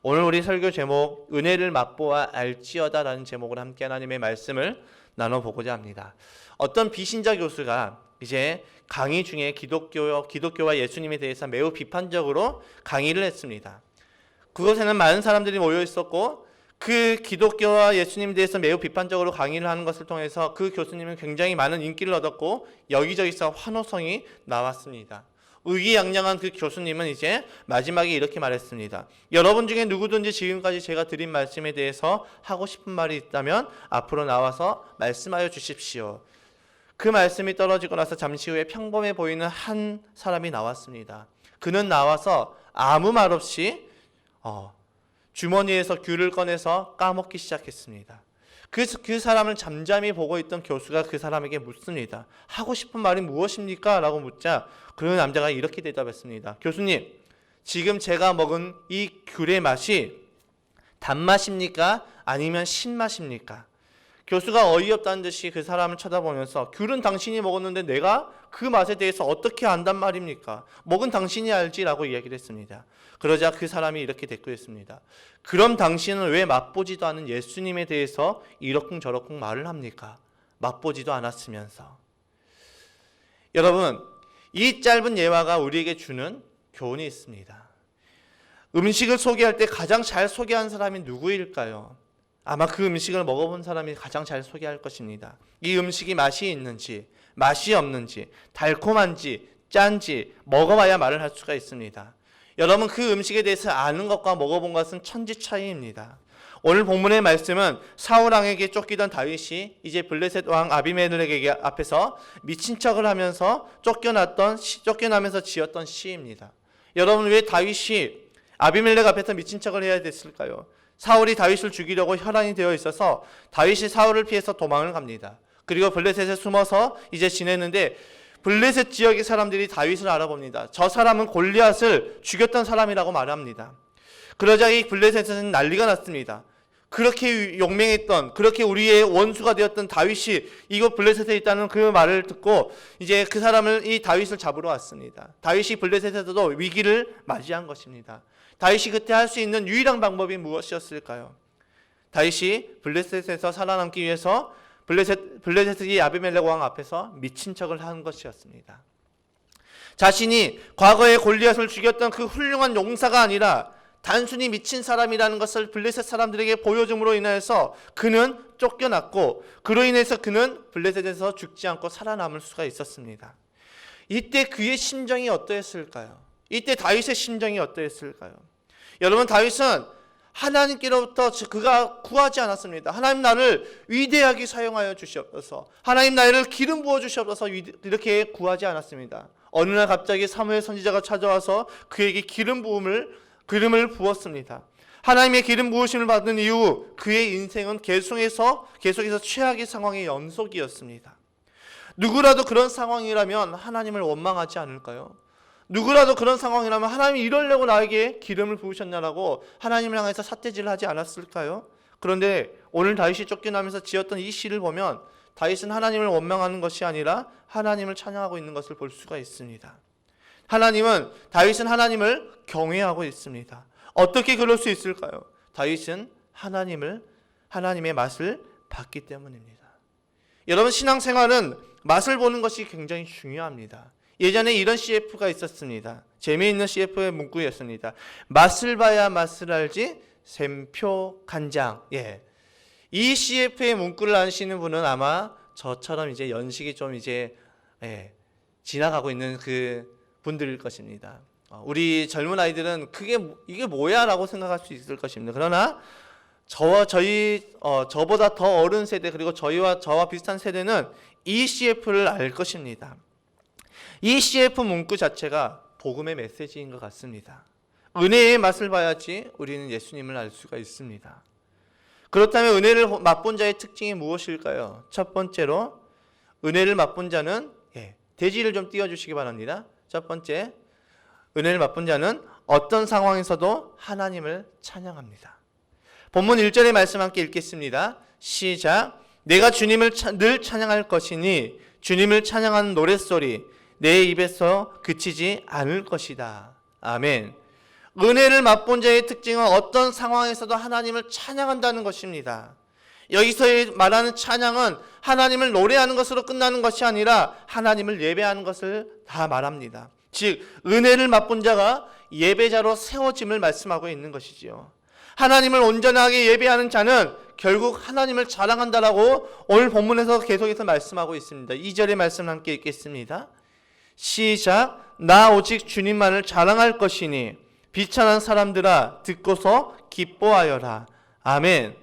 오늘 우리 설교 제목 은혜를 맛보아 알지어다라는 제목으로 함께 하나님의 말씀을 나눠보고자 합니다. 어떤 비신자 교수가 이제 강의 중에 기독교와 예수님에 대해서 매우 비판적으로 강의를 했습니다. 그곳에는 많은 사람들이 모여 있었고 그 기독교와 예수님에 대해서 매우 비판적으로 강의를 하는 것을 통해서 그 교수님은 굉장히 많은 인기를 얻었고 여기저기서 환호성이 나왔습니다. 의기양양한 그 교수님은 이제 마지막에 이렇게 말했습니다. 여러분 중에 누구든지 지금까지 제가 드린 말씀에 대해서 하고 싶은 말이 있다면 앞으로 나와서 말씀하여 주십시오. 그 말씀이 떨어지고 나서 잠시 후에 평범해 보이는 한 사람이 나왔습니다. 그는 나와서 아무 말 없이 주머니에서 귤을 꺼내서 까먹기 시작했습니다. 그 사람을 잠잠히 보고 있던 교수가 그 사람에게 묻습니다. 하고 싶은 말이 무엇입니까? 라고 묻자 그 남자가 이렇게 대답했습니다. 교수님, 지금 제가 먹은 이 귤의 맛이 단맛입니까? 아니면 신맛입니까? 교수가 어이없다는 듯이 그 사람을 쳐다보면서 귤은 당신이 먹었는데 내가 그 맛에 대해서 어떻게 안단 말입니까? 먹은 당신이 알지라고 이야기를 했습니다. 그러자 그 사람이 이렇게 대꾸했습니다. 그럼 당신은 왜 맛보지도 않은 예수님에 대해서 이러쿵저러쿵 말을 합니까? 맛보지도 않았으면서. 여러분, 이 짧은 예화가 우리에게 주는 교훈이 있습니다. 음식을 소개할 때 가장 잘 소개한 사람이 누구일까요? 아마 그 음식을 먹어본 사람이 가장 잘 소개할 것입니다. 이 음식이 맛이 있는지, 맛이 없는지, 달콤한지, 짠지 먹어봐야 말을 할 수가 있습니다. 여러분, 그 음식에 대해서 아는 것과 먹어본 것은 천지 차이입니다. 오늘 본문의 말씀은 사울 왕에게 쫓기던 다윗이 이제 블레셋 왕 아비멜렉에게 앞에서 미친 척을 하면서 쫓겨나면서 지었던 시입니다. 여러분, 왜 다윗이 아비멜렉 앞에서 미친 척을 해야 됐을까요? 사울이 다윗을 죽이려고 혈안이 되어 있어서 다윗이 사울을 피해서 도망을 갑니다. 그리고 블레셋에 숨어서 이제 지냈는데 블레셋 지역의 사람들이 다윗을 알아봅니다. 저 사람은 골리앗을 죽였던 사람이라고 말합니다. 그러자 이 블레셋에는 난리가 났습니다. 그렇게 용맹했던, 그렇게 우리의 원수가 되었던 다윗이 이곳 블레셋에 있다는 그 말을 듣고 이제 그 사람을, 이 다윗을 잡으러 왔습니다. 다윗이 블레셋에서도 위기를 맞이한 것입니다. 다윗이 그때 할 수 있는 유일한 방법이 무엇이었을까요? 다윗이 블레셋에서 살아남기 위해서 블레셋의 아비멜렉 왕 앞에서 미친 척을 한 것이었습니다. 자신이 과거에 골리앗을 죽였던 그 훌륭한 용사가 아니라 단순히 미친 사람이라는 것을 블레셋 사람들에게 보여줌으로 인해서 그는 쫓겨났고 그로 인해서 그는 블레셋에서 죽지 않고 살아남을 수가 있었습니다. 이때 그의 심정이 어떠했을까요? 이때 다윗의 심정이 어떠했을까요? 여러분, 다윗은 하나님께로부터 그가 구하지 않았습니다. 하나님, 나를 위대하게 사용하여 주시옵소서. 하나님, 나를 기름 부어 주시옵소서. 이렇게 구하지 않았습니다. 어느 날 갑자기 사무엘 선지자가 찾아와서 그에게 기름을 부었습니다. 하나님의 기름 부으심을 받은 이후 그의 인생은 계속해서 최악의 상황의 연속이었습니다. 누구라도 그런 상황이라면 하나님을 원망하지 않을까요? 누구라도 그런 상황이라면 하나님이 이러려고 나에게 기름을 부으셨냐라고 하나님을 향해서 삿대질을 하지 않았을까요? 그런데 오늘 다윗이 쫓겨나면서 지었던 이 시를 보면 다윗은 하나님을 원망하는 것이 아니라 하나님을 찬양하고 있는 것을 볼 수가 있습니다. 다윗은 하나님을 경외하고 있습니다. 어떻게 그럴 수 있을까요? 다윗은 하나님의 맛을 봤기 때문입니다. 여러분, 신앙생활은 맛을 보는 것이 굉장히 중요합니다. 예전에 이런 CF가 있었습니다. 재미있는 CF의 문구였습니다. 맛을 봐야 맛을 알지 샘표 간장. 이 CF의 문구를 아시는 분은 아마 저처럼 이제 연식이 좀 지나가고 있는 그 분들일 것입니다. 우리 젊은 아이들은 이게 뭐야라고 생각할 수 있을 것입니다. 그러나 저보다 더 어른 세대, 그리고 저와 비슷한 세대는 이 CF를 알 것입니다. 이 CF 문구 자체가 복음의 메시지인 것 같습니다. 은혜의 맛을 봐야지 우리는 예수님을 알 수가 있습니다. 그렇다면 은혜를 맛본 자의 특징이 무엇일까요? 첫 번째로 은혜를 맛본 자는 대지를 좀 띄워주시기 바랍니다. 첫 번째, 은혜를 맛본 자는 어떤 상황에서도 하나님을 찬양합니다. 본문 1절의 말씀 함께 읽겠습니다. 시작. 내가 주님을 늘 찬양할 것이니 주님을 찬양하는 노랫소리 내 입에서 그치지 않을 것이다. 아멘. 은혜를 맛본 자의 특징은 어떤 상황에서도 하나님을 찬양한다는 것입니다. 여기서 말하는 찬양은 하나님을 노래하는 것으로 끝나는 것이 아니라 하나님을 예배하는 것을 다 말합니다. 즉 은혜를 맛본 자가 예배자로 세워짐을 말씀하고 있는 것이지요. 하나님을 온전하게 예배하는 자는 결국 하나님을 자랑한다라고 오늘 본문에서 계속해서 말씀하고 있습니다. 2절의 말씀 함께 읽겠습니다. 시작. 나 오직 주님만을 자랑할 것이니 비천한 사람들아 듣고서 기뻐하여라. 아멘.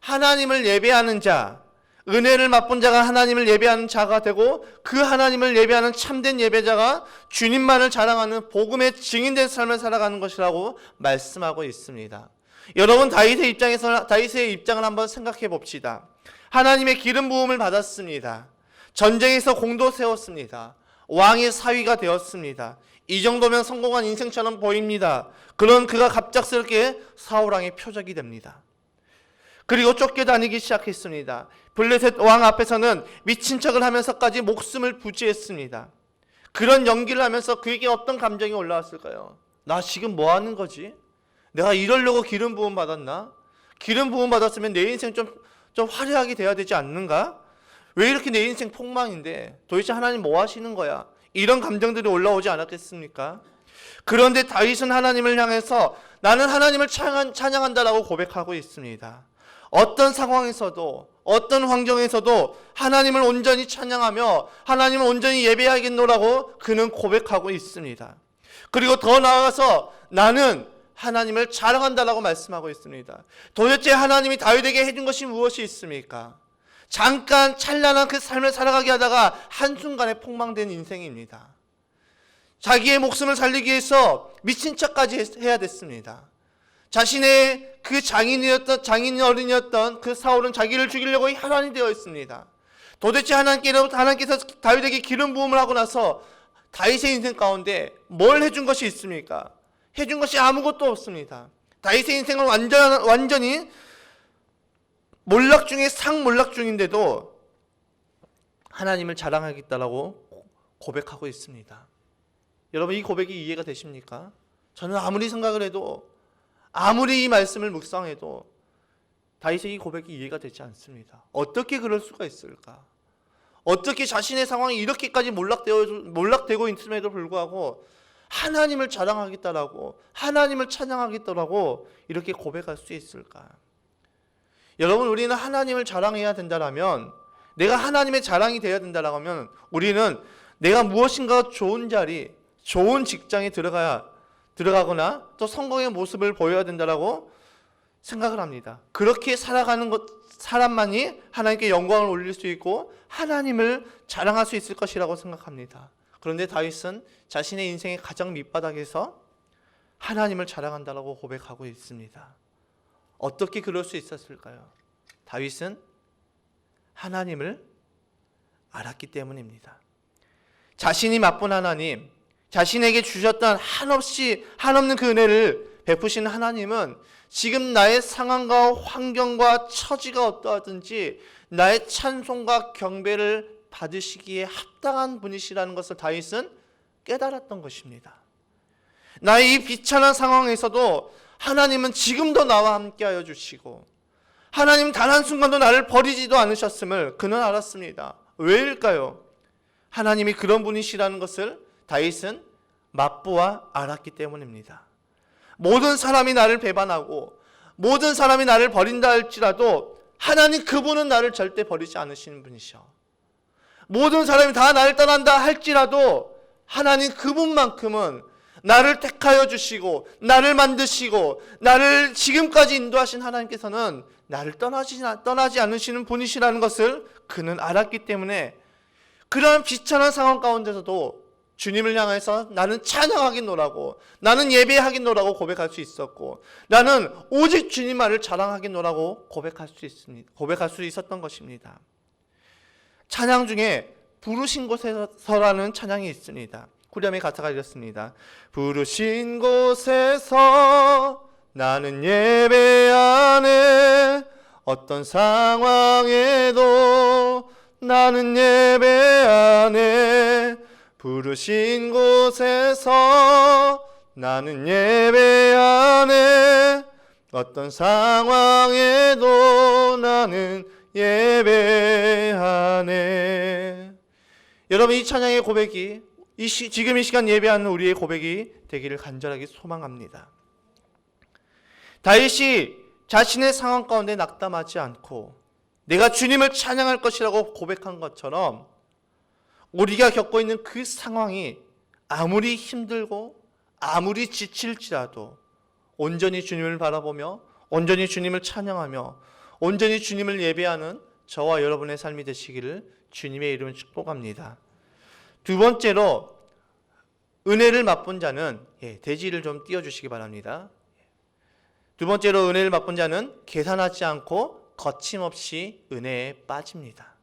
하나님을 예배하는 자, 은혜를 맛본 자가 하나님을 예배하는 자가 되고 그 하나님을 예배하는 참된 예배자가 주님만을 자랑하는 복음의 증인된 삶을 살아가는 것이라고 말씀하고 있습니다. 여러분 다윗의 입장을 한번 생각해 봅시다. 하나님의 기름 부음을 받았습니다. 전쟁에서 공도 세웠습니다. 왕의 사위가 되었습니다. 이 정도면 성공한 인생처럼 보입니다. 그런 그가 갑작스럽게 사울왕의 표적이 됩니다. 그리고 쫓겨다니기 시작했습니다. 블레셋 왕 앞에서는 미친 척을 하면서까지 목숨을 부지했습니다. 그런 연기를 하면서 그에게 어떤 감정이 올라왔을까요? 나 지금 뭐 하는 거지? 내가 이러려고 기름 부음 받았나? 기름 부음 받았으면 내 인생 좀 화려하게 돼야 되지 않는가? 왜 이렇게 내 인생 폭망인데? 도대체 하나님 뭐 하시는 거야? 이런 감정들이 올라오지 않았겠습니까? 그런데 다윗은 하나님을 향해서 나는 하나님을 찬양한다라고 고백하고 있습니다. 어떤 상황에서도 어떤 환경에서도 하나님을 온전히 찬양하며 하나님을 온전히 예배하겠노라고 그는 고백하고 있습니다. 그리고 더 나아가서 나는 하나님을 자랑한다라고 말씀하고 있습니다. 도대체 하나님이 다윗에게 해준 것이 무엇이 있습니까? 잠깐 찬란한 그 삶을 살아가게 하다가 한순간에 폭망된 인생입니다. 자기의 목숨을 살리기 위해서 미친 척까지 해야 됐습니다. 자신의 그 장인 어른이었던 그 사울은 자기를 죽이려고 혈안이 되어 있습니다. 도대체 하나님께서 다윗에게 기름 부음을 하고 나서 다윗의 인생 가운데 뭘 해준 것이 있습니까? 해준 것이 아무것도 없습니다. 다윗의 인생은 완전히 몰락 중에 상몰락 중인데도 하나님을 자랑하겠다라고 고백하고 있습니다. 여러분 이 고백이 이해가 되십니까? 저는 아무리 생각을 해도 아무리 이 말씀을 묵상해도 다윗의 이 고백이 이해가 되지 않습니다. 어떻게 그럴 수가 있을까? 어떻게 자신의 상황이 이렇게까지 몰락되고 있음에도 불구하고 하나님을 자랑하겠다라고 하나님을 찬양하겠다라고 이렇게 고백할 수 있을까? 여러분 우리는 하나님을 자랑해야 된다라면 내가 하나님의 자랑이 되어야 된다라고 하면 우리는 내가 무엇인가 좋은 자리, 좋은 직장에 들어가거나 또 성공의 모습을 보여야 된다라고 생각을 합니다. 그렇게 살아가는 사람만이 하나님께 영광을 올릴 수 있고 하나님을 자랑할 수 있을 것이라고 생각합니다. 그런데 다윗은 자신의 인생의 가장 밑바닥에서 하나님을 자랑한다라고 고백하고 있습니다. 어떻게 그럴 수 있었을까요? 다윗은 하나님을 알았기 때문입니다. 자신이 맛본 하나님, 자신에게 주셨던 한없는 그 은혜를 베푸시는 하나님은 지금 나의 상황과 환경과 처지가 어떠하든지 나의 찬송과 경배를 받으시기에 합당한 분이시라는 것을 다윗은 깨달았던 것입니다. 나의 이 비참한 상황에서도 하나님은 지금도 나와 함께하여 주시고 하나님 단 한순간도 나를 버리지도 않으셨음을 그는 알았습니다. 왜일까요? 하나님이 그런 분이시라는 것을 다윗은 맛보아 알았기 때문입니다. 모든 사람이 나를 배반하고 모든 사람이 나를 버린다 할지라도 하나님 그분은 나를 절대 버리지 않으시는 분이셔. 모든 사람이 다 나를 떠난다 할지라도 하나님 그분만큼은 나를 택하여 주시고 나를 만드시고 나를 지금까지 인도하신 하나님께서는 나를 떠나지 않으시는 분이시라는 것을 그는 알았기 때문에 그런 비참한 상황 가운데서도 주님을 향해서 나는 찬양하겠노라고 나는 예배하겠노라고 고백할 수 있었고 나는 오직 주님만을 자랑하겠노라고 고백할 수 있었던 것입니다. 찬양 중에 부르신 곳에서라는 찬양이 있습니다. 후렴의 가사가 이렇습니다. 부르신 곳에서 나는 예배하네 어떤 상황에도 나는 예배하네 부르신 곳에서 나는 예배하네. 어떤 상황에도 나는 예배하네. 여러분, 이 찬양의 고백이 지금 이 시간 예배하는 우리의 고백이 되기를 간절하게 소망합니다. 다윗이 자신의 상황 가운데 낙담하지 않고 내가 주님을 찬양할 것이라고 고백한 것처럼 우리가 겪고 있는 그 상황이 아무리 힘들고 아무리 지칠지라도 온전히 주님을 바라보며 온전히 주님을 찬양하며 온전히 주님을 예배하는 저와 여러분의 삶이 되시기를 주님의 이름으로 축복합니다. 두 번째로, 은혜를 맛본 자는, 대지를 좀 띄워주시기 바랍니다. 두 번째로, 은혜를 맛본 자는 계산하지 않고 거침없이 은혜에 빠집니다.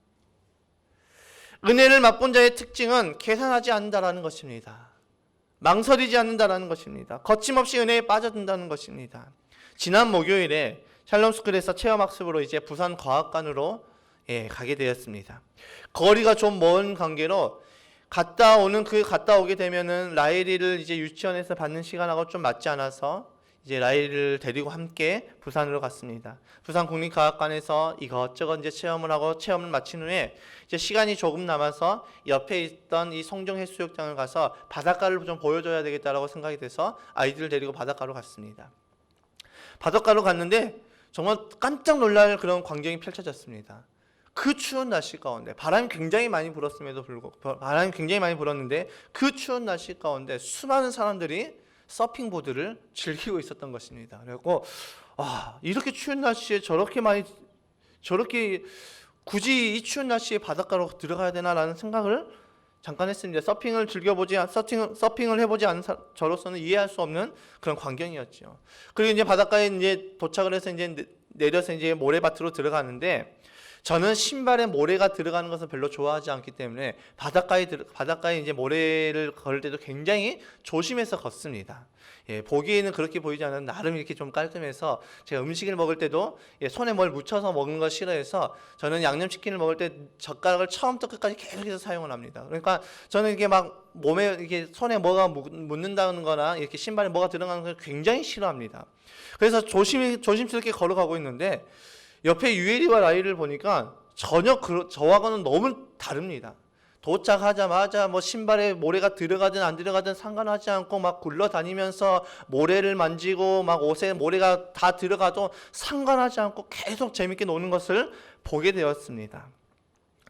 은혜를 맛본 자의 특징은 계산하지 않는다라는 것입니다. 망설이지 않는다라는 것입니다. 거침없이 은혜에 빠져든다는 것입니다. 지난 목요일에 샬롬스쿨에서 체험학습으로 이제 부산과학관으로 가게 되었습니다. 거리가 좀 먼 관계로 갔다 오게 되면은 라일이를 이제 유치원에서 받는 시간하고 좀 맞지 않아서 이제 라일을 데리고 함께 부산으로 갔습니다. 부산 국립과학관에서 이것저것 이제 체험을 마친 후에 이제 시간이 조금 남아서 옆에 있던 이 송정해수욕장을 가서 바닷가를 좀 보여줘야 되겠다라고 생각이 돼서 아이들을 데리고 바닷가로 갔습니다. 바닷가로 갔는데 정말 깜짝 놀랄 그런 광경이 펼쳐졌습니다. 그 추운 날씨 가운데 바람이 굉장히 많이 불었는데 그 추운 날씨 가운데 수많은 사람들이 서핑보드를 즐기고 있었던 것입니다. 그리고 이렇게 추운 날씨에 저렇게 굳이 이 추운 날씨에 바닷가로 들어가야 되나라는 생각을 잠깐 했습니다. 서핑을 해보지 않은 저로서는 이해할 수 없는 그런 광경이었죠. 그리고 이제 바닷가에 이제 도착을 해서 이제 내려서 이제 모래밭으로 들어가는데, 저는 신발에 모래가 들어가는 것을 별로 좋아하지 않기 때문에 바닷가에 이제 모래를 걸을 때도 굉장히 조심해서 걷습니다. 보기에는 그렇게 보이지 않는 나름 이렇게 좀 깔끔해서 제가 음식을 먹을 때도 손에 뭘 묻혀서 먹는 걸 싫어해서 저는 양념치킨을 먹을 때 젓가락을 처음부터 끝까지 계속해서 사용을 합니다. 그러니까 저는 이게 막 몸에 이게 손에 뭐가 묻는다는 거나 이렇게 신발에 뭐가 들어가는 걸 굉장히 싫어합니다. 그래서 조심스럽게 걸어가고 있는데 옆에 유엘이와 라일을 보니까 전혀 저하고는 너무 다릅니다. 도착하자마자 신발에 모래가 들어가든 안 들어가든 상관하지 않고 막 굴러다니면서 모래를 만지고 막 옷에 모래가 다 들어가도 상관하지 않고 계속 재밌게 노는 것을 보게 되었습니다.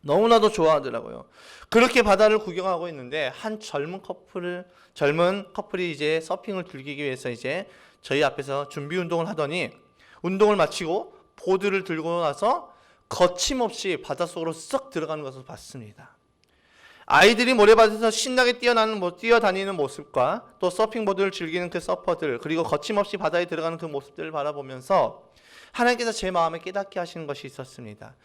너무나도 좋아하더라고요. 그렇게 바다를 구경하고 있는데 한 젊은 커플이 이제 서핑을 즐기기 위해서 이제 저희 앞에서 준비 운동을 하더니 운동을 마치고 보드를 들고 나서 거침없이 바닷속으로 썩 들어가는 것을 봤습니다. 아이들이 모래밭에서 신나게 뛰어다니는 모습과 또 서핑보드를 즐기는 그 서퍼들, 그리고 거침없이 바다에 들어가는 그 모습들을 바라보면서 하나님께서 제 마음에 깨닫게 하시는 것이 있었습니다.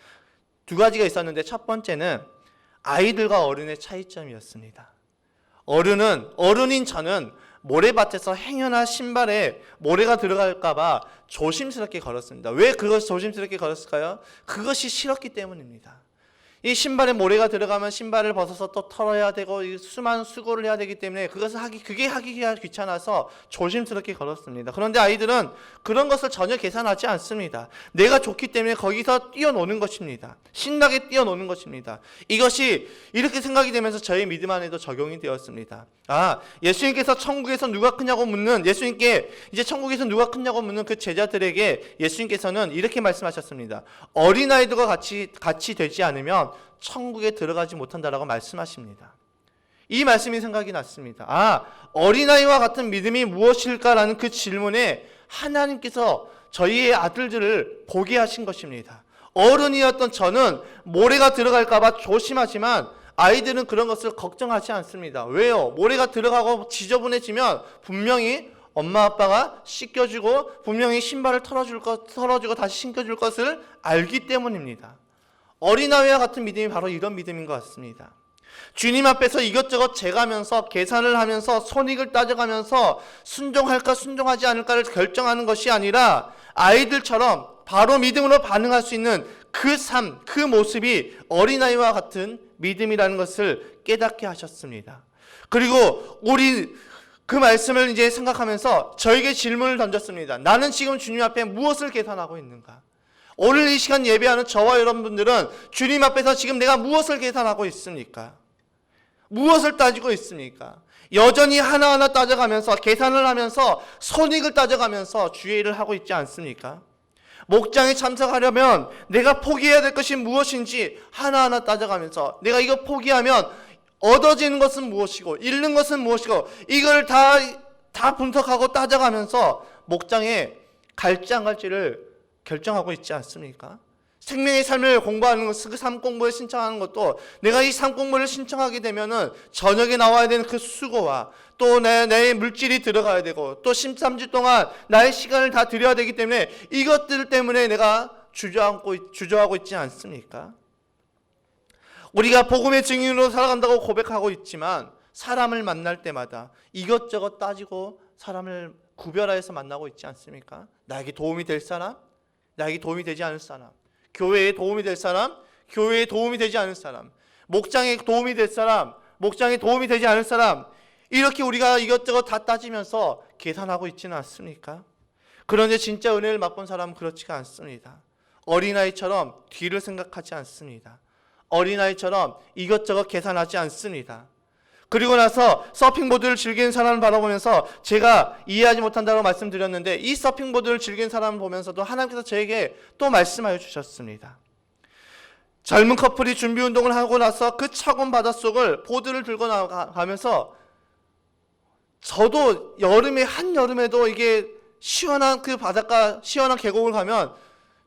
두 가지가 있었는데, 첫 번째는 아이들과 어른의 차이점이었습니다. 어른인 저는 모래밭에서 행여나 신발에 모래가 들어갈까봐 조심스럽게 걸었습니다. 왜 그것이 조심스럽게 걸었을까요? 그것이 싫었기 때문입니다. 이 신발에 모래가 들어가면 신발을 벗어서 또 털어야 되고 수많은 수고를 해야 되기 때문에 그게 하기가 귀찮아서 조심스럽게 걸었습니다. 그런데 아이들은 그런 것을 전혀 계산하지 않습니다. 내가 좋기 때문에 거기서 뛰어노는 것입니다. 신나게 뛰어노는 것입니다. 이것이 이렇게 생각이 되면서 저의 믿음 안에도 적용이 되었습니다. 예수님께서 천국에서 누가 크냐고 묻는 그 제자들에게 예수님께서는 이렇게 말씀하셨습니다. 어린아이들과 같이 되지 않으면 천국에 들어가지 못한다라고 말씀하십니다. 이 말씀이 생각이 났습니다. 어린아이와 같은 믿음이 무엇일까라는 그 질문에 하나님께서 저희의 아들들을 보게 하신 것입니다. 어른이었던 저는 모래가 들어갈까봐 조심하지만 아이들은 그런 것을 걱정하지 않습니다. 왜요? 모래가 들어가고 지저분해지면 분명히 엄마 아빠가 씻겨주고 분명히 신발을 털어주고 다시 신겨줄 것을 알기 때문입니다. 어린아이와 같은 믿음이 바로 이런 믿음인 것 같습니다. 주님 앞에서 이것저것 재가면서 계산을 하면서 손익을 따져가면서 순종할까 순종하지 않을까를 결정하는 것이 아니라 아이들처럼 바로 믿음으로 반응할 수 있는 그 삶, 그 모습이 어린아이와 같은 믿음이라는 것을 깨닫게 하셨습니다. 그리고 그 말씀을 이제 생각하면서 저에게 질문을 던졌습니다. 나는 지금 주님 앞에 무엇을 계산하고 있는가? 오늘 이 시간 예배하는 저와 여러분들은 주님 앞에서 지금 내가 무엇을 계산하고 있습니까? 무엇을 따지고 있습니까? 여전히 하나하나 따져가면서 계산을 하면서 손익을 따져가면서 주의 일을 하고 있지 않습니까? 목장에 참석하려면 내가 포기해야 될 것이 무엇인지 하나하나 따져가면서 내가 이거 포기하면 얻어지는 것은 무엇이고 잃는 것은 무엇이고 이걸 다 분석하고 따져가면서 목장에 갈지 안 갈지를 결정하고 있지 않습니까? 생명의 삶을 공부하는 것, 그 삶 공부를 신청하는 것도 내가 이 삶 공부를 신청하게 되면은 저녁에 나와야 되는 그 수고와 또 내 물질이 들어가야 되고 또 13주 동안 나의 시간을 다 들여야 되기 때문에 이것들 때문에 내가 주저하고 있지 않습니까? 우리가 복음의 증인으로 살아간다고 고백하고 있지만 사람을 만날 때마다 이것저것 따지고 사람을 구별하여서 만나고 있지 않습니까? 나에게 도움이 될 사람, 나에게 도움이 되지 않을 사람, 교회에 도움이 될 사람, 교회에 도움이 되지 않을 사람, 목장에 도움이 될 사람, 목장에 도움이 되지 않을 사람, 이렇게 우리가 이것저것 다 따지면서 계산하고 있지는 않습니까? 그런데 진짜 은혜를 맛본 사람은 그렇지가 않습니다. 어린아이처럼 뒤를 생각하지 않습니다. 어린아이처럼 이것저것 계산하지 않습니다. 그리고 나서 서핑보드를 즐기는 사람을 바라보면서 제가 이해하지 못한다고 말씀드렸는데 이 서핑보드를 즐기는 사람을 보면서도 하나님께서 저에게 또 말씀하여 주셨습니다. 젊은 커플이 준비운동을 하고 나서 그 차가운 바닷속을 보드를 들고 나가면서 저도 한여름에도 이게 시원한 그 바닷가, 시원한 계곡을 가면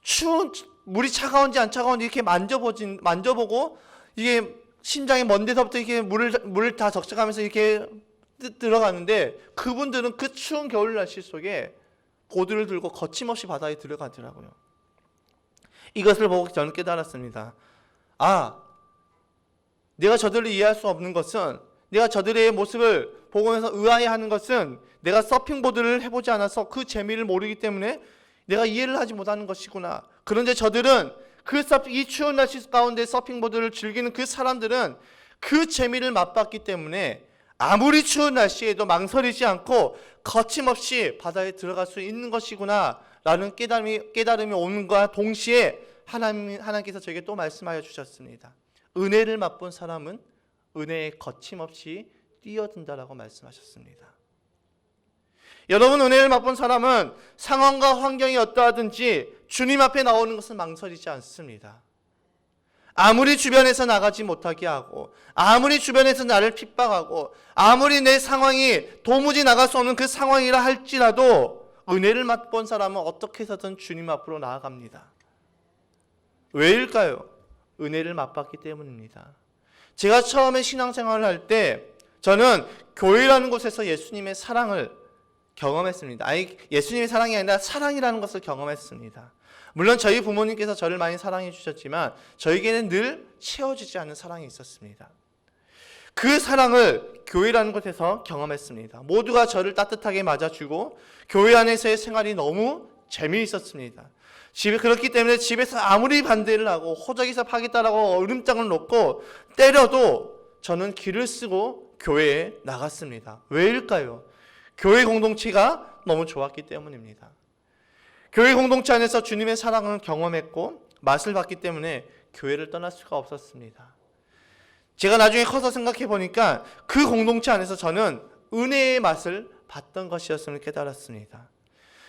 추운 물이 차가운지 안 차가운지 이렇게 만져보고 이게 심장이 먼 데서부터 이렇게 물을 다 적셔가면서 이렇게 들어가는데 그분들은 그 추운 겨울 날씨 속에 보드를 들고 거침없이 바다에 들어가더라고요. 이것을 보고 저는 깨달았습니다. 내가 저들을 이해할 수 없는 것은 내가 저들의 모습을 보면서 의아해하는 것은 내가 서핑보드를 해보지 않아서 그 재미를 모르기 때문에 내가 이해를 하지 못하는 것이구나. 그런데 저들은 이 추운 날씨 가운데 서핑보드를 즐기는 그 사람들은 그 재미를 맛봤기 때문에 아무리 추운 날씨에도 망설이지 않고 거침없이 바다에 들어갈 수 있는 것이구나 라는 깨달음이 오는 것과 동시에 하나님께서 저에게 또 말씀하여 주셨습니다. 은혜를 맛본 사람은 은혜에 거침없이 뛰어든다라고 말씀하셨습니다. 여러분, 은혜를 맛본 사람은 상황과 환경이 어떠하든지 주님 앞에 나오는 것은 망설이지 않습니다. 아무리 주변에서 나가지 못하게 하고 아무리 주변에서 나를 핍박하고 아무리 내 상황이 도무지 나갈 수 없는 그 상황이라 할지라도 은혜를 맛본 사람은 어떻게 해서든 주님 앞으로 나아갑니다. 왜일까요? 은혜를 맛봤기 때문입니다. 제가 처음에 신앙생활을 할 때 저는 교회라는 곳에서 예수님의 사랑을 경험했습니다. 예수님의 사랑이 아니라 사랑이라는 것을 경험했습니다. 물론 저희 부모님께서 저를 많이 사랑해 주셨지만 저에게는 늘 채워지지 않는 사랑이 있었습니다. 그 사랑을 교회라는 곳에서 경험했습니다. 모두가 저를 따뜻하게 맞아주고 교회 안에서의 생활이 너무 재미있었습니다. 그렇기 때문에 집에서 아무리 반대를 하고 호적에서 파겠다라고 얼음장을 놓고 때려도 저는 길을 쓰고 교회에 나갔습니다. 왜일까요? 교회 공동체가 너무 좋았기 때문입니다. 교회 공동체 안에서 주님의 사랑을 경험했고 맛을 봤기 때문에 교회를 떠날 수가 없었습니다. 제가 나중에 커서 생각해 보니까 그 공동체 안에서 저는 은혜의 맛을 봤던 것이었음을 깨달았습니다.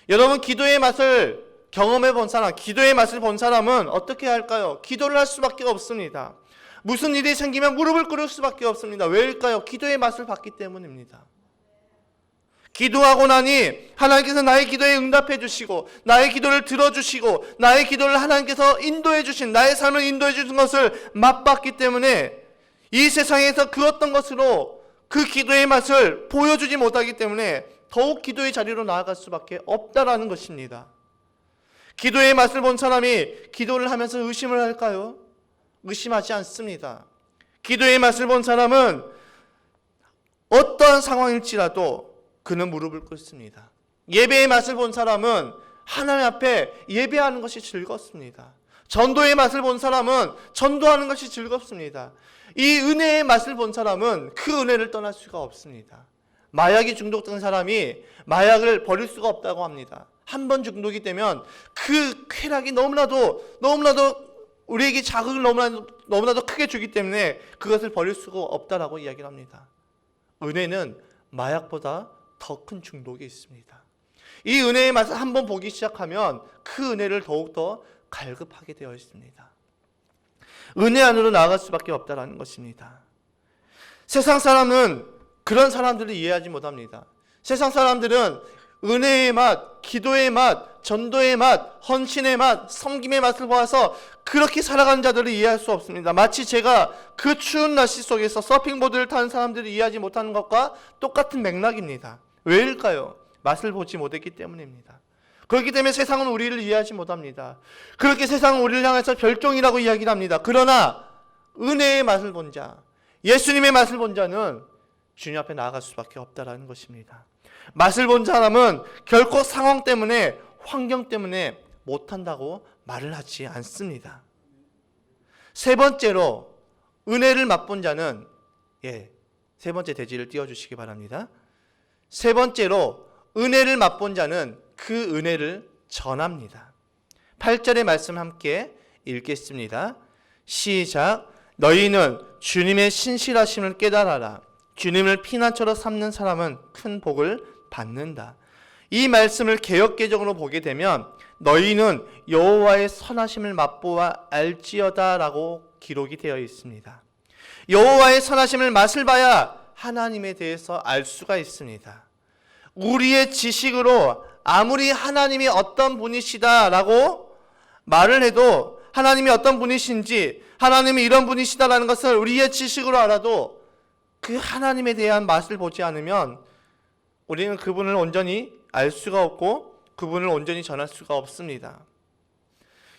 여러분, 기도의 맛을 경험해 본 사람, 기도의 맛을 본 사람은 어떻게 할까요? 기도를 할 수밖에 없습니다. 무슨 일이 생기면 무릎을 꿇을 수밖에 없습니다. 왜일까요? 기도의 맛을 봤기 때문입니다. 기도하고 나니 하나님께서 나의 기도에 응답해 주시고 나의 기도를 들어주시고 나의 기도를 하나님께서 인도해 주신, 나의 삶을 인도해 주신 것을 맛봤기 때문에 이 세상에서 그 어떤 것으로 그 기도의 맛을 보여주지 못하기 때문에 더욱 기도의 자리로 나아갈 수밖에 없다라는 것입니다. 기도의 맛을 본 사람이 기도를 하면서 의심을 할까요? 의심하지 않습니다. 기도의 맛을 본 사람은 어떠한 상황일지라도 그는 무릎을 꿇습니다. 예배의 맛을 본 사람은 하나님 앞에 예배하는 것이 즐겁습니다. 전도의 맛을 본 사람은 전도하는 것이 즐겁습니다. 이 은혜의 맛을 본 사람은 그 은혜를 떠날 수가 없습니다. 마약에 중독된 사람이 마약을 버릴 수가 없다고 합니다. 한 번 중독이 되면 그 쾌락이 너무나도 우리에게 자극을 너무나도 크게 주기 때문에 그것을 버릴 수가 없다라고 이야기를 합니다. 은혜는 마약보다 더 큰 중독이 있습니다. 이 은혜의 맛을 한번 보기 시작하면 그 은혜를 더욱더 갈급하게 되어 있습니다. 은혜 안으로 나아갈 수밖에 없다라는 것입니다. 세상 사람은 그런 사람들을 이해하지 못합니다. 세상 사람들은 은혜의 맛, 기도의 맛, 전도의 맛, 헌신의 맛, 섬김의 맛을 보아서 그렇게 살아가는 자들을 이해할 수 없습니다. 마치 제가 그 추운 날씨 속에서 서핑보드를 타는 사람들을 이해하지 못하는 것과 똑같은 맥락입니다. 왜일까요? 맛을 보지 못했기 때문입니다. 그렇기 때문에 세상은 우리를 이해하지 못합니다. 그렇게 세상은 우리를 향해서 별종이라고 이야기를 합니다. 그러나 은혜의 맛을 본 자, 예수님의 맛을 본 자는 주님 앞에 나아갈 수밖에 없다라는 것입니다. 맛을 본 사람은 결코 상황 때문에, 환경 때문에 못한다고 말을 하지 않습니다. 세 번째로 은혜를 맛본 자는, 세 번째 대지를 띄워주시기 바랍니다. 세 번째로 은혜를 맛본 자는 그 은혜를 전합니다. 8절의 말씀 함께 읽겠습니다. 시작. 너희는 주님의 신실하심을 깨달아라. 주님을 피난처로 삼는 사람은 큰 복을 받는다. 이 말씀을 개역개정으로 보게 되면 너희는 여호와의 선하심을 맛보아 알지어다 라고 기록이 되어 있습니다. 여호와의 선하심을 맛을 봐야 하나님에 대해서 알 수가 있습니다. 우리의 지식으로 아무리 하나님이 어떤 분이시다라고 말을 해도, 하나님이 어떤 분이신지, 하나님이 이런 분이시다라는 것을 우리의 지식으로 알아도 그 하나님에 대한 맛을 보지 않으면 우리는 그분을 온전히 알 수가 없고 그분을 온전히 전할 수가 없습니다.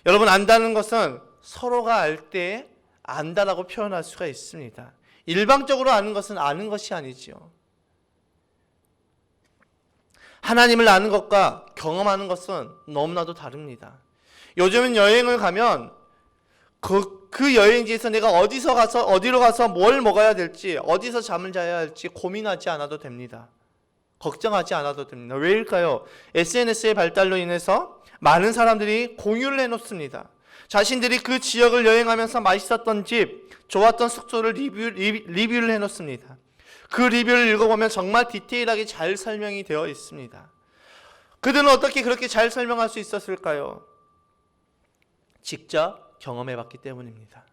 여러분, 안다는 것은 서로가 알 때 안다라고 표현할 수가 있습니다. 일방적으로 아는 것은 아는 것이 아니지요. 하나님을 아는 것과 경험하는 것은 너무나도 다릅니다. 요즘은 여행을 가면 그 여행지에서 내가 어디로 가서 뭘 먹어야 될지, 어디서 잠을 자야 할지 고민하지 않아도 됩니다. 걱정하지 않아도 됩니다. 왜일까요? SNS의 발달로 인해서 많은 사람들이 공유를 해놓습니다. 자신들이 그 지역을 여행하면서 맛있었던 집, 좋았던 숙소를 리뷰를 해놓습니다. 그 리뷰를 읽어보면 정말 디테일하게 잘 설명이 되어 있습니다. 그들은 어떻게 그렇게 잘 설명할 수 있었을까요? 직접 경험해봤기 때문입니다.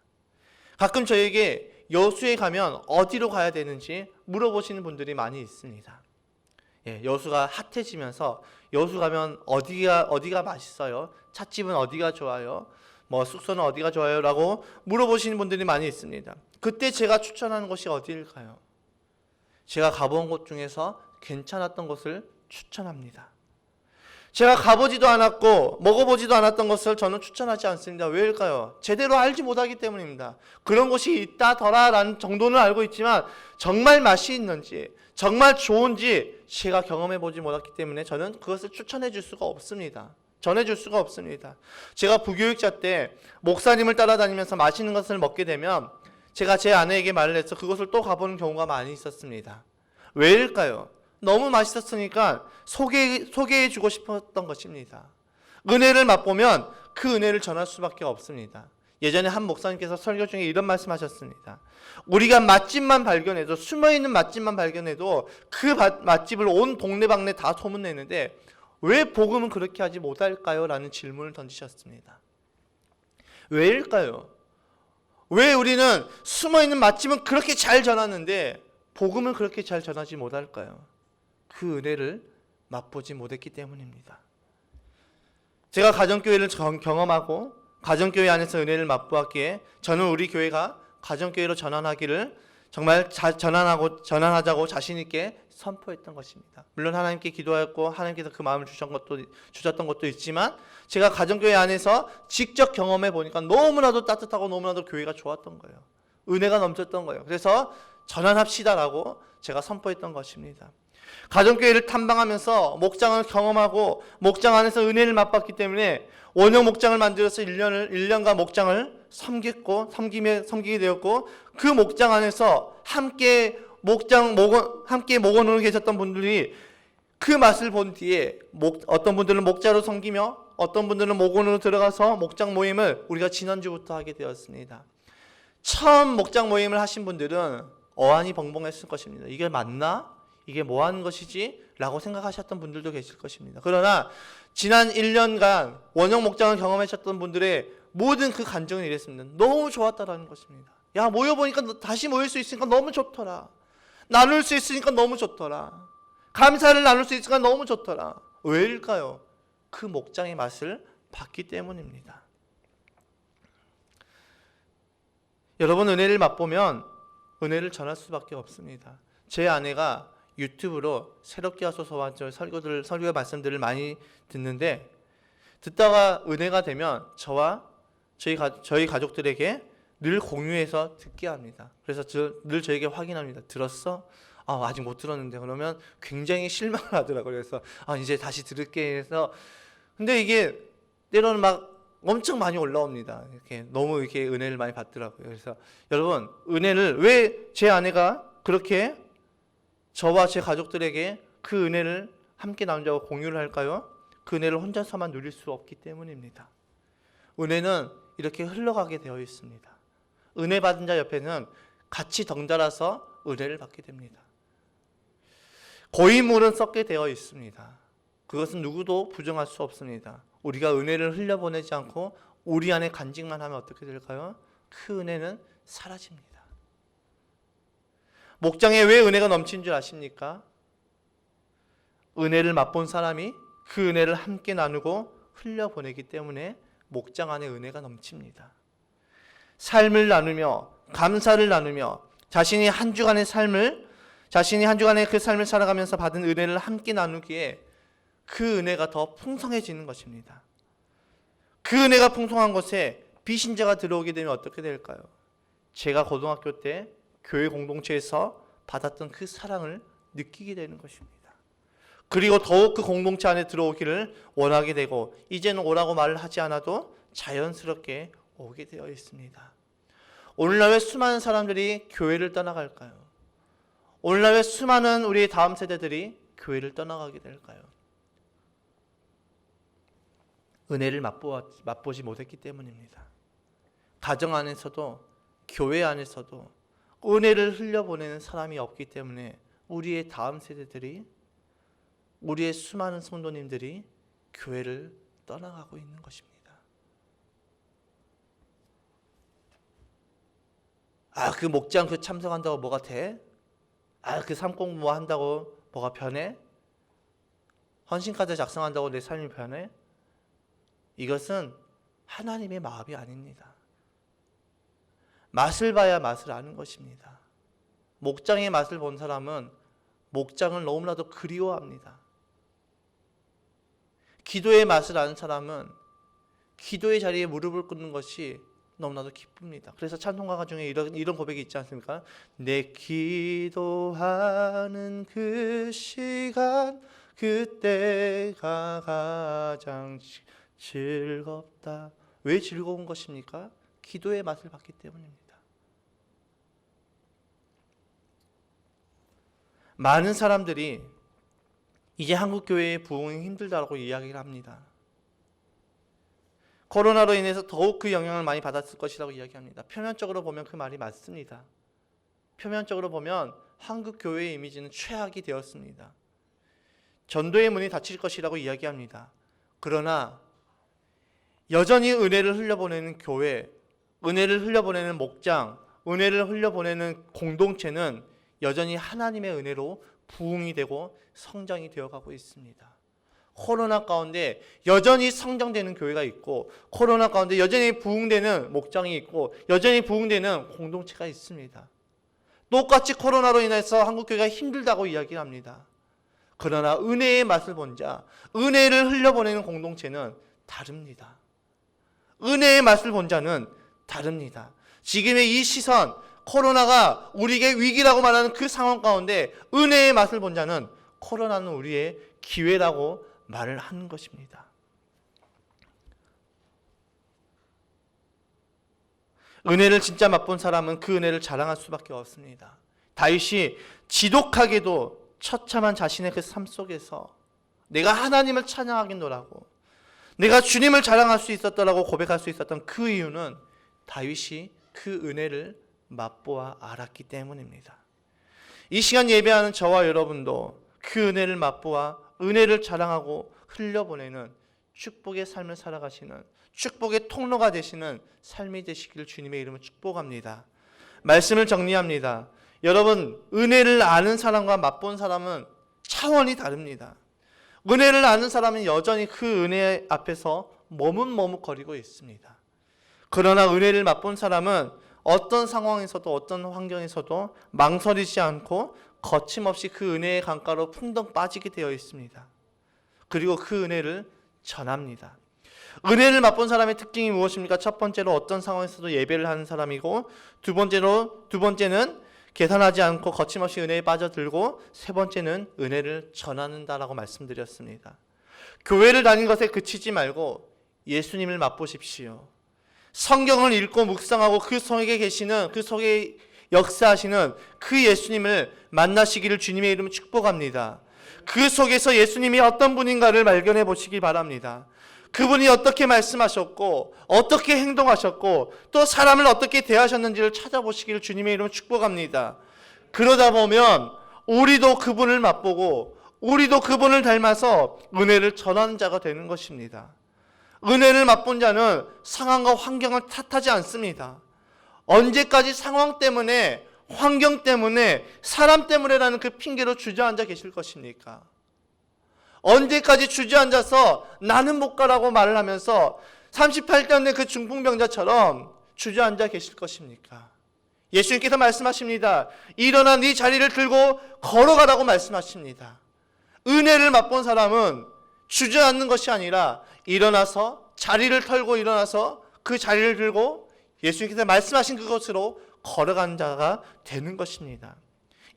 가끔 저에게 여수에 가면 어디로 가야 되는지 물어보시는 분들이 많이 있습니다. 여수가 핫해지면서 여수 가면 어디가 맛있어요? 찻집은 어디가 좋아요? 숙소는 어디가 좋아요? 라고 물어보시는 분들이 많이 있습니다. 그때 제가 추천하는 곳이 어디일까요? 제가 가본 곳 중에서 괜찮았던 곳을 추천합니다. 제가 가보지도 않았고 먹어보지도 않았던 것을 저는 추천하지 않습니다. 왜일까요? 제대로 알지 못하기 때문입니다. 그런 곳이 있다더라라는 정도는 알고 있지만 정말 맛이 있는지, 정말 좋은지 제가 경험해보지 못했기 때문에 저는 그것을 추천해 줄 수가 없습니다. 전해줄 수가 없습니다. 제가 부교육자 때 목사님을 따라다니면서 맛있는 것을 먹게 되면 제가 제 아내에게 말을 해서 그것을 또 가보는 경우가 많이 있었습니다. 왜일까요? 너무 맛있었으니까 소개해주고 싶었던 것입니다. 은혜를 맛보면 그 은혜를 전할 수밖에 없습니다. 예전에 한 목사님께서 설교 중에 이런 말씀하셨습니다. 우리가 맛집만 발견해도, 숨어있는 맛집만 발견해도 그 맛집을 온 동네방네 다 소문내는데 왜 복음은 그렇게 하지 못할까요? 라는 질문을 던지셨습니다. 왜일까요? 왜 우리는 숨어있는 맛집은 그렇게 잘 전하는데 복음을 그렇게 잘 전하지 못할까요? 그 은혜를 맛보지 못했기 때문입니다. 제가 가정교회를 경험하고 가정교회 안에서 은혜를 맛보았기에 저는 우리 교회가 가정교회로 전환하기를 정말 전환하자고 자신 있게 선포했던 것입니다. 물론 하나님께 기도하였고 하나님께서 그 마음을 주셨던 것도 있지만 제가 가정교회 안에서 직접 경험해 보니까 너무나도 따뜻하고 너무나도 교회가 좋았던 거예요. 은혜가 넘쳤던 거예요. 그래서 전환합시다라고 제가 선포했던 것입니다. 가정교회를 탐방하면서 목장을 경험하고 목장 안에서 은혜를 맛봤기 때문에 원형 목장을 만들어서 1년간 목장을 섬기게 되었고 그 목장 안에서 함께 함께 목원으로 계셨던 분들이 그 맛을 본 뒤에 어떤 분들은 목자로 섬기며 어떤 분들은 목원으로 들어가서 목장 모임을 우리가 지난주부터 하게 되었습니다. 처음 목장 모임을 하신 분들은 어안이 벙벙했을 것입니다. 이게 맞나? 이게 뭐 하는 것이지? 라고 생각하셨던 분들도 계실 것입니다. 그러나 지난 1년간 원형 목장을 경험하셨던 분들의 모든 그 감정은 이랬습니다. 너무 좋았다라는 것입니다. 야, 모여보니까 다시 모일 수 있으니까 너무 좋더라. 나눌 수 있으니까 너무 좋더라. 감사를 나눌 수 있으니까 너무 좋더라. 왜일까요? 그 목장의 맛을 봤기 때문입니다. 여러분, 은혜를 맛보면 은혜를 전할 수밖에 없습니다. 제 아내가 유튜브로 새롭게 하소서와 설교의 말씀들을 많이 듣는데, 듣다가 은혜가 되면 저와 저희 가족들에게 늘 공유해서 듣게 합니다. 그래서 늘 저에게 확인합니다. 들었어? 아직 못 들었는데. 그러면 굉장히 실망을 하더라고요. 그래서 이제 다시 들을게 해서. 근데 이게 때로는 막 엄청 많이 올라옵니다. 너무 이렇게 은혜를 많이 받더라고요. 그래서 여러분, 은혜를 왜 제 아내가 그렇게 저와 제 가족들에게 그 은혜를 함께 나누자고 공유를 할까요? 그 은혜를 혼자서만 누릴 수 없기 때문입니다. 은혜는 이렇게 흘러가게 되어 있습니다. 은혜 받은 자 옆에는 같이 덩달아서 은혜를 받게 됩니다. 고인물은 썩게 되어 있습니다. 그것은 누구도 부정할 수 없습니다. 우리가 은혜를 흘려보내지 않고 우리 안에 간직만 하면 어떻게 될까요? 그 은혜는 사라집니다. 목장에 왜 은혜가 넘친 줄 아십니까? 은혜를 맛본 사람이 그 은혜를 함께 나누고 흘려보내기 때문에 목장 안에 은혜가 넘칩니다. 삶을 나누며 감사를 나누며 자신이 한 주간의 그 삶을 살아가면서 받은 은혜를 함께 나누기에 그 은혜가 더 풍성해지는 것입니다. 그 은혜가 풍성한 곳에 비신자가 들어오게 되면 어떻게 될까요? 제가 고등학교 때 교회 공동체에서 받았던 그 사랑을 느끼게 되는 것입니다. 그리고 더욱 그 공동체 안에 들어오기를 원하게 되고, 이제는 오라고 말을 하지 않아도 자연스럽게 오게 되어 있습니다. 오늘날 왜 수많은 사람들이 교회를 떠나갈까요? 오늘날 왜 수많은 우리의 다음 세대들이 교회를 떠나가게 될까요? 은혜를 맛보지 못했기 때문입니다. 가정 안에서도 교회 안에서도 은혜를 흘려보내는 사람이 없기 때문에 우리의 다음 세대들이, 우리의 수많은 성도님들이 교회를 떠나가고 있는 것입니다. 그 목장 참석한다고 뭐가 돼? 그 삶 공부 한다고 뭐가 변해? 헌신카드 작성한다고 내 삶이 변해? 이것은 하나님의 마음이 아닙니다. 맛을 봐야 맛을 아는 것입니다. 목장의 맛을 본 사람은 목장을 너무나도 그리워합니다. 기도의 맛을 아는 사람은 기도의 자리에 무릎을 꿇는 것이 너무나도 기쁩니다. 그래서 찬송가가 중에 이런 고백이 있지 않습니까? 내 기도하는 그 시간, 그때가 가장 즐겁다. 왜 즐거운 것입니까? 기도의 맛을 봤기 때문입니다. 많은 사람들이 이제 한국 교회의 부흥이 힘들다고 이야기를 합니다. 코로나로 인해서 더욱 그 영향을 많이 받았을 것이라고 이야기합니다. 표면적으로 보면 그 말이 맞습니다. 표면적으로 보면 한국 교회의 이미지는 최악이 되었습니다. 전도의 문이 닫힐 것이라고 이야기합니다. 그러나 여전히 은혜를 흘려보내는 교회, 은혜를 흘려보내는 목장, 은혜를 흘려보내는 공동체는 여전히 하나님의 은혜로 부흥이 되고 성장이 되어가고 있습니다. 코로나 가운데 여전히 성장되는 교회가 있고, 코로나 가운데 여전히 부흥되는 목장이 있고, 여전히 부흥되는 공동체가 있습니다. 똑같이 코로나로 인해서 한국교회가 힘들다고 이야기합니다. 그러나 은혜의 맛을 본 자, 은혜를 흘려보내는 공동체는 다릅니다. 은혜의 맛을 본 자는 다릅니다. 지금의 이 시선, 코로나가 우리에게 위기라고 말하는 그 상황 가운데 은혜의 맛을 본 자는 코로나는 우리의 기회라고 말을 하는 것입니다. 은혜를 진짜 맛본 사람은 그 은혜를 자랑할 수밖에 없습니다. 다윗이 지독하게도 처참한 자신의 그 삶 속에서 내가 하나님을 찬양하겠노라고, 내가 주님을 자랑할 수 있었더라고 고백할 수 있었던 그 이유는 다윗이 그 은혜를 맛보아 알았기 때문입니다. 이 시간 예배하는 저와 여러분도 그 은혜를 맛보아 은혜를 자랑하고 흘려보내는 축복의 삶을 살아가시는, 축복의 통로가 되시는 삶이 되시기를 주님의 이름으로 축복합니다. 말씀을 정리합니다. 여러분, 은혜를 아는 사람과 맛본 사람은 차원이 다릅니다. 은혜를 아는 사람은 여전히 그 은혜 앞에서 머뭇머뭇거리고 있습니다. 그러나 은혜를 맛본 사람은 어떤 상황에서도 어떤 환경에서도 망설이지 않고 거침없이 그 은혜의 강가로 풍덩 빠지게 되어 있습니다. 그리고 그 은혜를 전합니다. 은혜를 맛본 사람의 특징이 무엇입니까? 첫 번째로 어떤 상황에서도 예배를 하는 사람이고, 두 번째는 계산하지 않고 거침없이 은혜에 빠져들고, 세 번째는 은혜를 전하는다라고 말씀드렸습니다. 교회를 다니는 것에 그치지 말고 예수님을 맛보십시오. 성경을 읽고 묵상하고 그 속에 계시는, 그 속에 역사하시는 그 예수님을 만나시기를 주님의 이름으로 축복합니다. 그 속에서 예수님이 어떤 분인가를 발견해 보시기 바랍니다. 그분이 어떻게 말씀하셨고 어떻게 행동하셨고 또 사람을 어떻게 대하셨는지를 찾아보시기를 주님의 이름으로 축복합니다. 그러다 보면 우리도 그분을 맛보고 우리도 그분을 닮아서 은혜를 전하는 자가 되는 것입니다. 은혜를 맛본 자는 상황과 환경을 탓하지 않습니다. 언제까지 상황 때문에, 환경 때문에, 사람 때문에라는 그 핑계로 주저앉아 계실 것입니까? 언제까지 주저앉아서 나는 못 가라고 말을 하면서 38년 된 그 중풍병자처럼 주저앉아 계실 것입니까? 예수님께서 말씀하십니다. 일어나 네 자리를 들고 걸어가라고 말씀하십니다. 은혜를 맛본 사람은 주저앉는 것이 아니라 일어나서 자리를 털고 일어나서 그 자리를 들고 예수님께서 말씀하신 그곳으로 걸어간 자가 되는 것입니다.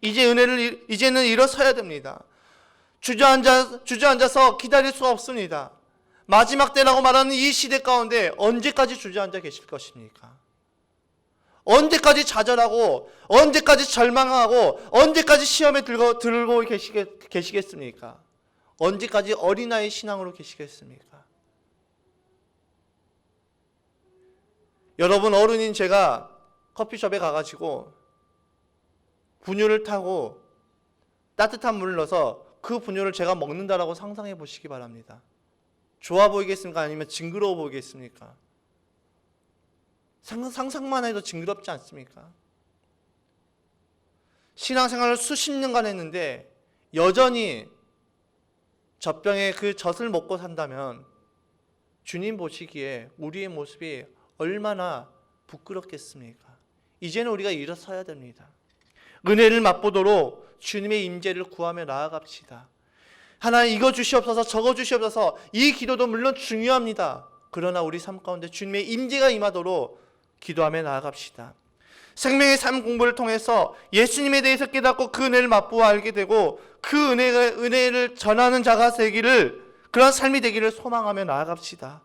이제는 일어서야 됩니다. 주저앉아서 기다릴 수 없습니다. 마지막 때라고 말하는 이 시대 가운데 언제까지 주저앉아 계실 것입니까? 언제까지 좌절하고 언제까지 절망하고 언제까지 시험에 들고 계시겠습니까? 언제까지 어린아이 신앙으로 계시겠습니까? 여러분, 어른인 제가 커피숍에 가가지고 분유를 타고 따뜻한 물을 넣어서 그 분유를 제가 먹는다라고 상상해 보시기 바랍니다. 좋아 보이겠습니까? 아니면 징그러워 보이겠습니까? 상상만 해도 징그럽지 않습니까? 신앙생활을 수십 년간 했는데 여전히 젖병에 그 젖을 먹고 산다면 주님 보시기에 우리의 모습이 얼마나 부끄럽겠습니까? 이제는 우리가 일어서야 됩니다. 은혜를 맛보도록 주님의 임재를 구하며 나아갑시다. 하나님 이거 주시옵소서 저거 주시옵소서, 이 기도도 물론 중요합니다. 그러나 우리 삶 가운데 주님의 임재가 임하도록 기도하며 나아갑시다. 생명의 삶 공부를 통해서 예수님에 대해서 깨닫고 그 은혜를 맛보아 알게 되고 그 은혜를 전하는 자가 되기를, 그런 삶이 되기를 소망하며 나아갑시다.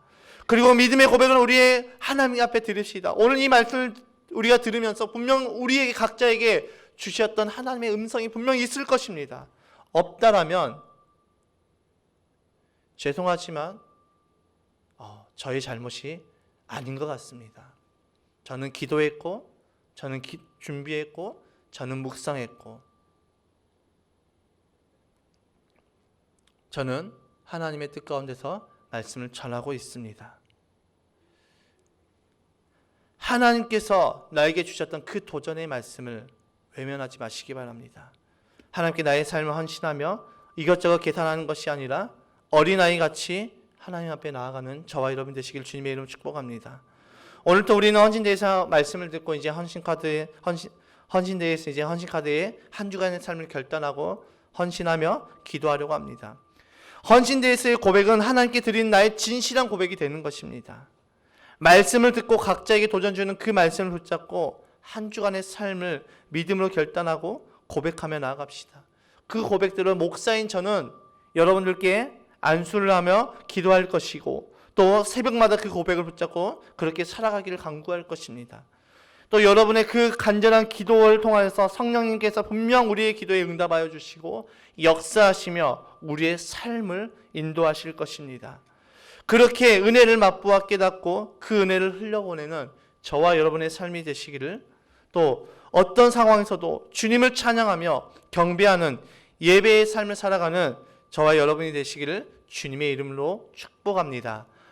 그리고 믿음의 고백을 우리의 하나님 앞에 드립시다. 오늘 이 말씀을 우리가 들으면서 분명 우리에게 각자에게 주셨던 하나님의 음성이 분명히 있을 것입니다. 없다라면 죄송하지만 저의 잘못이 아닌 것 같습니다. 저는 기도했고, 저는 준비했고, 저는 묵상했고, 저는 하나님의 뜻 가운데서 말씀을 전하고 있습니다. 하나님께서 나에게 주셨던 그 도전의 말씀을 외면하지 마시기 바랍니다. 하나님께 나의 삶을 헌신하며 이것저것 계산하는 것이 아니라 어린아이같이 하나님 앞에 나아가는 저와 여러분 되시길 주님의 이름으로 축복합니다. 오늘도 우리는 헌신대회에서 말씀을 듣고 이제 헌신대회에서 이제 헌신카드에 한 주간의 삶을 결단하고 헌신하며 기도하려고 합니다. 헌신대회에서의 고백은 하나님께 드린 나의 진실한 고백이 되는 것입니다. 말씀을 듣고 각자에게 도전 주는 그 말씀을 붙잡고 한 주간의 삶을 믿음으로 결단하고 고백하며 나아갑시다. 그 고백들은 목사인 저는 여러분들께 안수를 하며 기도할 것이고 또 새벽마다 그 고백을 붙잡고 그렇게 살아가기를 간구할 것입니다. 또 여러분의 그 간절한 기도를 통해서 성령님께서 분명 우리의 기도에 응답하여 주시고 역사하시며 우리의 삶을 인도하실 것입니다. 그렇게 은혜를 맛보아 깨닫고 그 은혜를 흘려보내는 저와 여러분의 삶이 되시기를, 또 어떤 상황에서도 주님을 찬양하며 경배하는 예배의 삶을 살아가는 저와 여러분이 되시기를 주님의 이름으로 축복합니다.